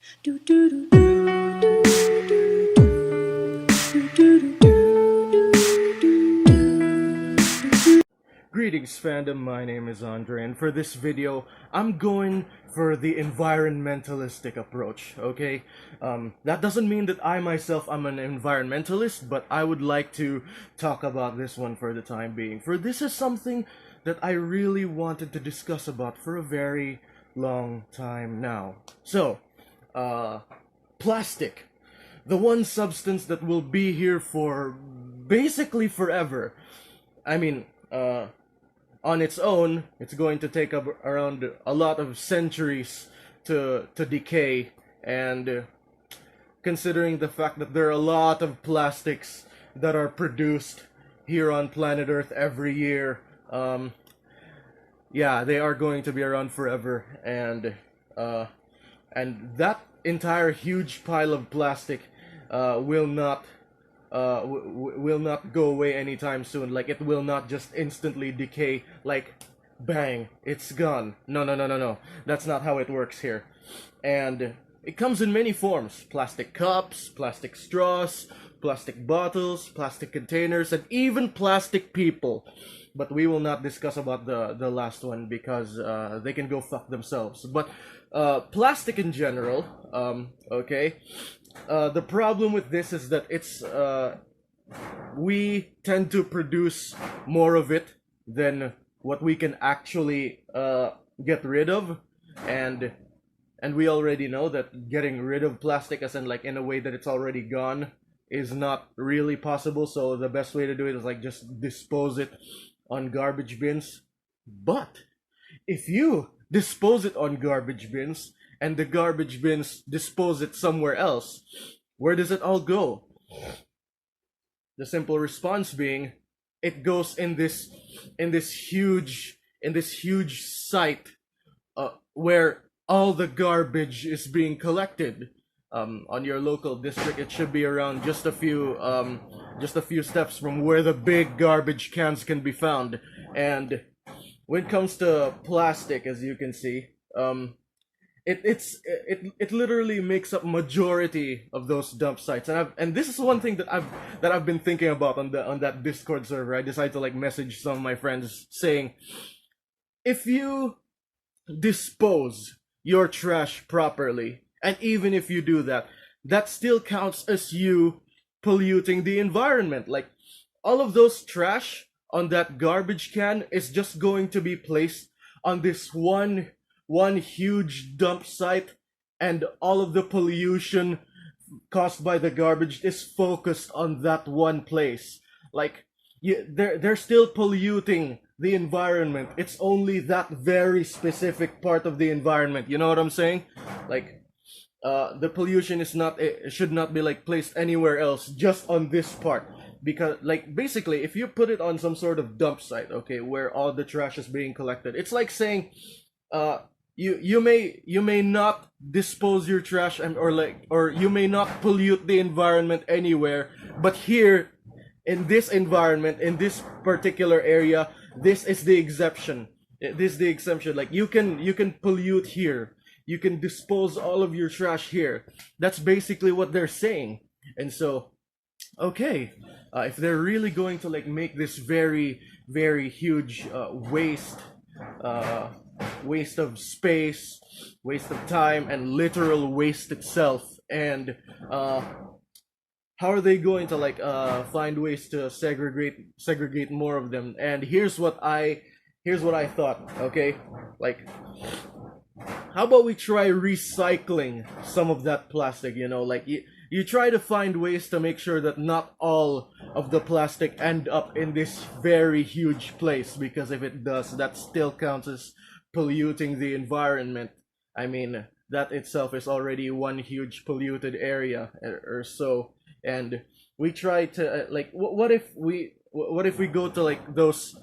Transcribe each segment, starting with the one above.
Do do do do do do do do do do. Greetings fandom, my name is Andre, and for this video, I'm going for the environmentalistic approach, okay? That doesn't mean that I myself am an environmentalist, but I would like to talk about this one for the time being. For this is something that I really wanted to discuss about for a very long time now. So, plastic. The one substance that will be here for basically forever. I mean, on its own, it's going to take up around a lot of centuries to decay, and considering the fact that there are a lot of plastics that are produced here on planet Earth every year, yeah, they are going to be around forever, uh, and that entire huge pile of plastic will not will not go away anytime soon. Like, it will not just instantly decay, like bang, it's gone. No, no, no, no, no. That's not how it works here. And it comes in many forms: plastic cups, plastic straws, plastic bottles, plastic containers, and even plastic people. But we will not discuss about the last one because they can go fuck themselves. But plastic in general, okay. The problem with this is that it's we tend to produce more of it than what we can actually get rid of, and we already know that getting rid of plastic, as in like in a way that it's already gone, is not really possible. So the best way to do it is like just dispose it on garbage bins. But if you dispose it on garbage bins and the garbage bins dispose it somewhere else, where does it all go? The simple response being, it goes in this huge site where all the garbage is being collected. On your local district, it should be around just a few steps from where the big garbage cans can be found. And when it comes to plastic, as you can see, it literally makes up majority of those dump sites. And this is one thing that I've been thinking about on that Discord server. I decided to like message some of my friends saying, if you dispose your trash properly, and even if you do that, that still counts as you polluting the environment. Like, all of those trash on that garbage can is just going to be placed on this one huge dump site, and all of the pollution caused by the garbage is focused on that one place. Like, they're still polluting the environment. It's only that very specific part of the environment. You know what I'm saying? Like, the pollution is not, it should not be like placed anywhere else, just on this part. Because, like, basically, if you put it on some sort of dump site, okay, where all the trash is being collected, it's like saying, you may not dispose your trash, or you may not pollute the environment anywhere, but here in this environment, in this particular area, this is the exception. This is the exemption. Like, you can pollute here, you can dispose all of your trash here. That's basically what they're saying. And so, okay, if they're really going to like make this very very huge waste of space, waste of time, and literal waste itself, and how are they going to like find ways to segregate more of them? And here's what I thought. Okay, like, how about we try recycling some of that plastic? You know, like, you try to find ways to make sure that not all of the plastic end up in this very huge place, because if it does, that still counts as polluting the environment. I mean, that itself is already one huge polluted area or so. And we try to what if we go to like those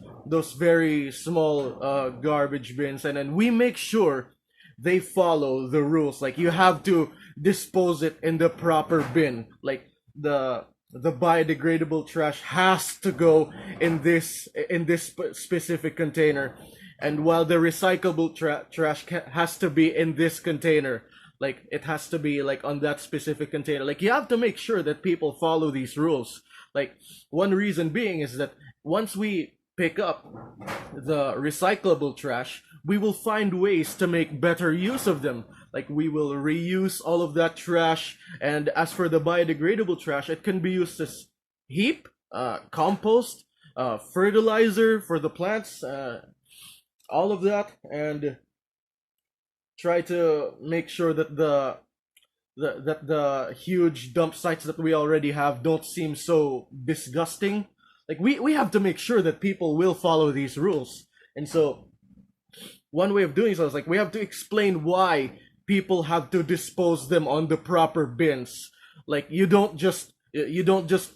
very small garbage bins, and then we make sure they follow the rules. Like, you have to dispose it in the proper bin. Like, the biodegradable trash has to go in this specific container, and while the recyclable trash has to be in this container. Like it has to be like on that specific container. Like you have to make sure that people follow these rules. Like one reason being is that once we pick up the recyclable trash, we will find ways to make better use of them. Like we will reuse all of that trash, and as for the biodegradable trash, it can be used as heap, compost, fertilizer for the plants, all of that, and try to make sure that the huge dump sites that we already have don't seem so disgusting. Like we have to make sure that people will follow these rules. And so one way of doing so is like we have to explain why people have to dispose them on the proper bins. Like you don't just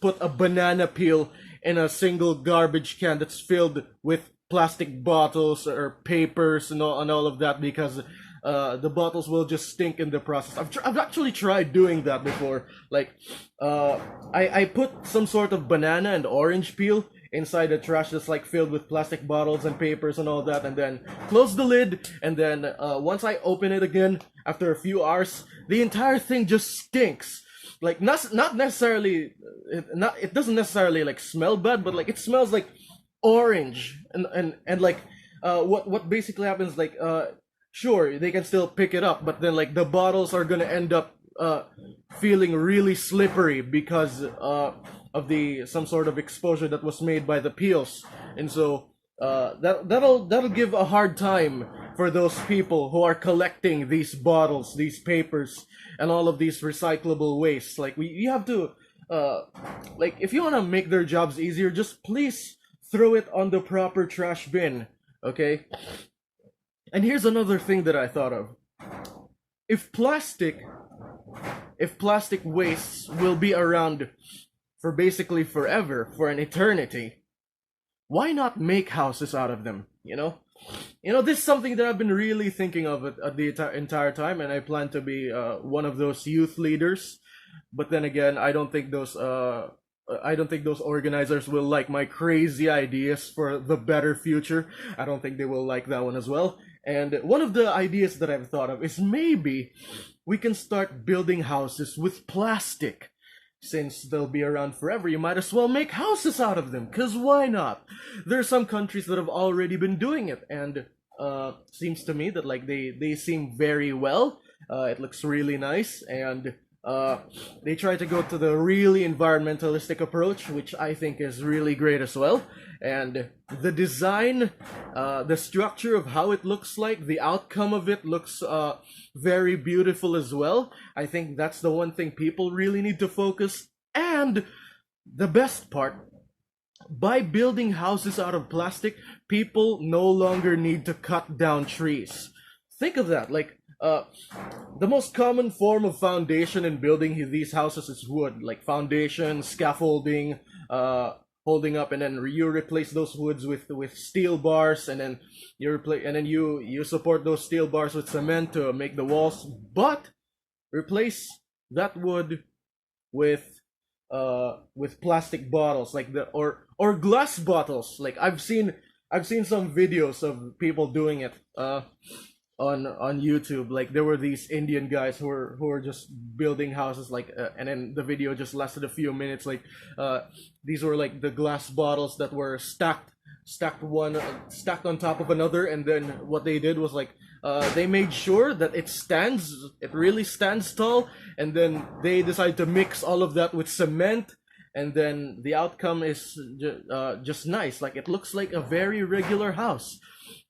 put a banana peel in a single garbage can that's filled with plastic bottles or papers and all of that, because the bottles will just stink in the process. I've actually tried doing that before. Like, I put some sort of banana and orange peel inside the trash that's like filled with plastic bottles and papers and all that, and then close the lid. And then once I open it again after a few hours, the entire thing just stinks. Like not necessarily, it doesn't necessarily like smell bad, but like it smells like orange and like what basically happens, like sure they can still pick it up, but then like the bottles are gonna end up feeling really slippery because of the some sort of exposure that was made by the peels. And so that'll give a hard time for those people who are collecting these bottles, these papers, and all of these recyclable waste. Like you have to like if you want to make their jobs easier, just please throw it on the proper trash bin, okay? And here's another thing that I thought of. If plastic wastes will be around for basically forever, for an eternity, why not make houses out of them, you know? This is something that I've been really thinking of at the entire time, and I plan to be one of those youth leaders. But then again, I don't think those organizers will like my crazy ideas for the better future. I don't think they will like that one as well. And one of the ideas that I've thought of is maybe we can start building houses with plastic. Since they'll be around forever, you might as well make houses out of them, because why not? There are some countries that have already been doing it, and seems to me that like they seem very well. It looks really nice, and they try to go to the really environmentalistic approach, which I think is really great as well. And the design, the structure of how it looks like, the outcome of it looks very beautiful as well. I think that's the one thing people really need to focus. And the best part, by building houses out of plastic, people no longer need to cut down trees. Think of that. Like, the most common form of foundation in building these houses is wood, like foundation, scaffolding, holding up, and then you replace those woods with steel bars, and then you support those steel bars with cement to make the walls. But replace that wood with plastic bottles, like or glass bottles. Like I've seen some videos of people doing it on YouTube. Like there were these Indian guys who were just building houses, like and then the video just lasted a few minutes. Like these were like the glass bottles that were stacked on top of another, and then what they did was like they made sure that it really stands tall, and then they decided to mix all of that with cement, and then the outcome is just nice. Like it looks like a very regular house.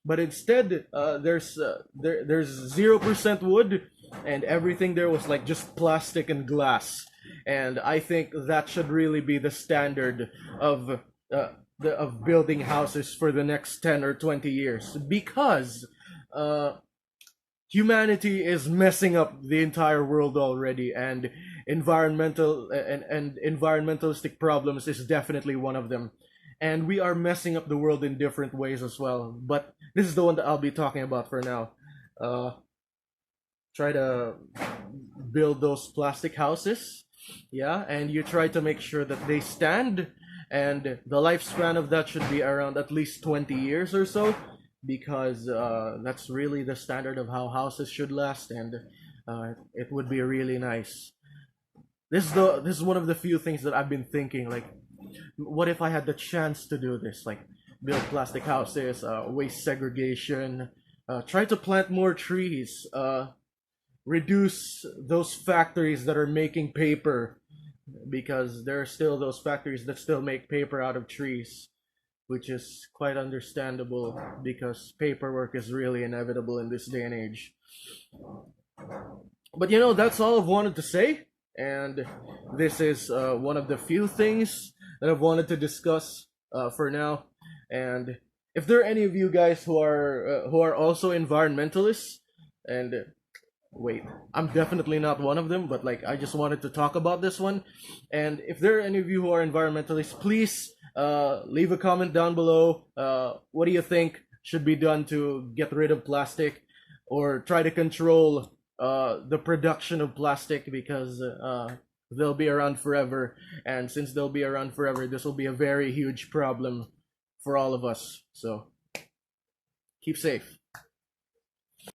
But instead, there's 0% wood, and everything there was like just plastic and glass. And I think that should really be the standard of building houses for the next 10 or 20 years, because humanity is messing up the entire world already, and environmentalistic problems is definitely one of them. And we are messing up the world in different ways as well. But this is the one that I'll be talking about for now. Try to build those plastic houses, yeah, and you try to make sure that they stand, and the lifespan of that should be around at least 20 years or so, because that's really the standard of how houses should last. And it would be really nice. This is one of the few things that I've been thinking. Like, what if I had the chance to do this? Like, build plastic houses, waste segregation, try to plant more trees, reduce those factories that are making paper, because there are still those factories that still make paper out of trees, which is quite understandable because paperwork is really inevitable in this day and age. But that's all I've wanted to say, and this is one of the few things that I've wanted to discuss for now. And if there are any of you guys who are also environmentalists, and wait, I'm definitely not one of them, but like I just wanted to talk about this one. And if there are any of you who are environmentalists, please leave a comment down below. What do you think should be done to get rid of plastic, or try to control the production of plastic, because they'll be around forever, and since they'll be around forever, this will be a very huge problem for all of us. So keep safe.